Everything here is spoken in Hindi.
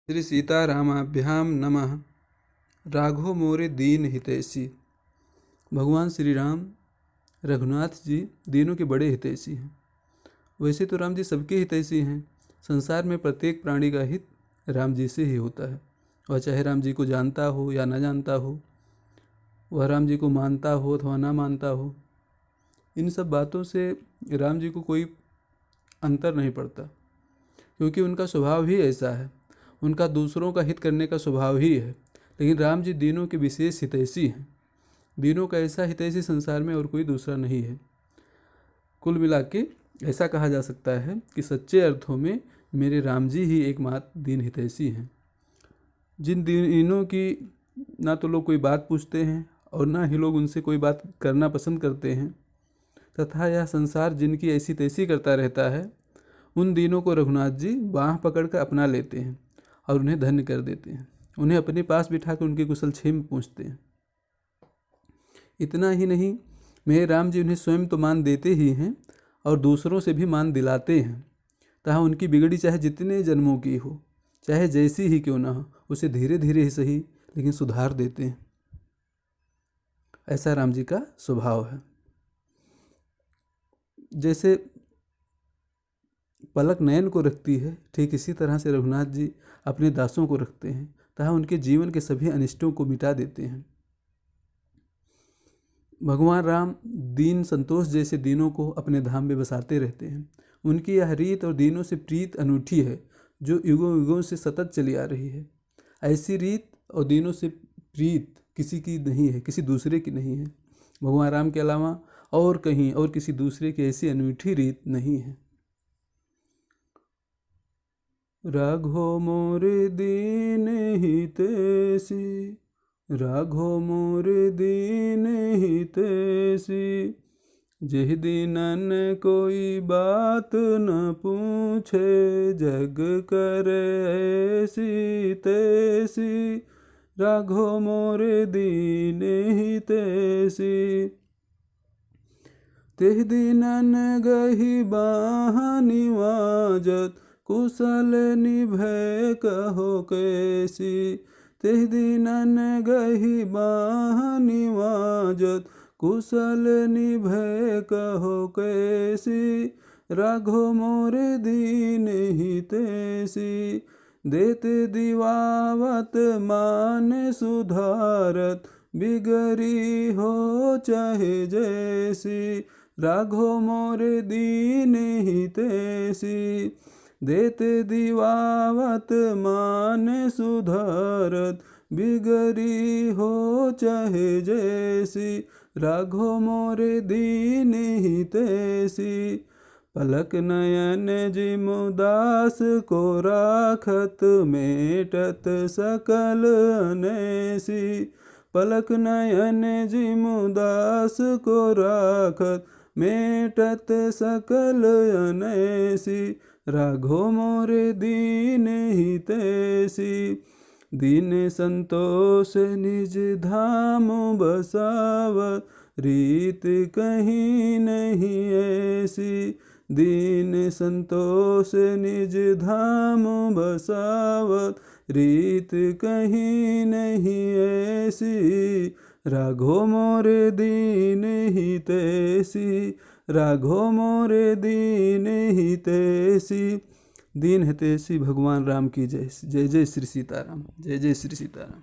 श्री सीतारामाभ्यां नमः। राघो मोरे दीन हितैषी। भगवान श्री राम रघुनाथ जी दीनों के बड़े हितैषी हैं। वैसे तो राम जी सबके हितैषी हैं। संसार में प्रत्येक प्राणी का हित राम जी से ही होता है। वह चाहे राम जी को जानता हो या न जानता हो, वह राम जी को मानता हो अथवा ना मानता हो, इन सब बातों से राम जी को कोई अंतर नहीं पड़ता, क्योंकि उनका स्वभाव ही ऐसा है। उनका दूसरों का हित करने का स्वभाव ही है। लेकिन राम जी दीनों के विशेष हितैषी हैं। दीनों का ऐसा हितैषी संसार में और कोई दूसरा नहीं है। कुल मिला के ऐसा कहा जा सकता है कि सच्चे अर्थों में मेरे राम जी ही एकमात्र दीन हितैषी हैं। जिन दीनों की ना तो लोग कोई बात पूछते हैं और ना ही लोग उनसे कोई बात करना पसंद करते हैं, तथा यह संसार जिनकी ऐसी तैसी करता रहता है, उन दीनों को रघुनाथ जी बाँह पकड़कर अपना लेते हैं और उन्हें धन्य कर देते हैं। उन्हें अपने पास बिठाकर उनके कुशल क्षेम पूछते हैं। इतना ही नहीं, मेरे राम जी उन्हें स्वयं तो मान देते ही हैं और दूसरों से भी मान दिलाते हैं। तहाँ उनकी बिगड़ी चाहे जितने जन्मों की हो, चाहे जैसी ही क्यों ना हो, उसे धीरे धीरे ही सही लेकिन सुधार देते हैं। ऐसा राम जी का स्वभाव है। जैसे पलक नयन को रखती है, ठीक इसी तरह से रघुनाथ जी अपने दासों को रखते हैं तथा उनके जीवन के सभी अनिष्टों को मिटा देते हैं। भगवान राम दीन संतोष जैसे दीनों को अपने धाम में बसाते रहते हैं। उनकी यह रीत और दीनों से प्रीत अनूठी है, जो युगों युगों से सतत चली आ रही है। ऐसी रीत और दीनों से प्रीत किसी की नहीं है, किसी दूसरे की नहीं है। भगवान राम के अलावा और कहीं और किसी दूसरे की ऐसी अनूठी रीत नहीं है। राघो मोरे दीन हितैषी, राघो मोरे दीन हितैषी। जेह दीनन कोई बात न पूछे, जग करे ऐसी तैसी। राघो मोरे दीन हितैषी। तेह दीनन गही बाँह निवाजत, कुशल निभय कहो कैसी। तेह दीनन गही बाँह निवाजत, कुशल निभय कहो कैसी। राघो मोरे दीन हितैषी। देते दिवावत मान सुधारत, बिगड़ी हो चाहे जैसी। राघो मोरे दीन हितैषी। देते दिवावत मान सुधारत, बिगड़ी हो चाहे जैसी। राघो मोरे दीन हितैषी। पलक नयन जिमु दास को राखत, मेटत सकल अनैसी। पलक नयन जिमु दास को राखत, मेटत सकल अनैसी। राघो मोरे दीन हितैषी। दीन संतोष निज धाम बसावत, रीत कहीं नहीं ऐसी। दीन संतोष निज धाम बसावत, रीत कहीं नहीं ऐसी। राघो मोरे दीन हितैषी। राघो मोरे दीन हितैषी। दीन हितैषी भगवान राम की जय। जय जय श्री सीताराम। जय जय श्री सीताराम।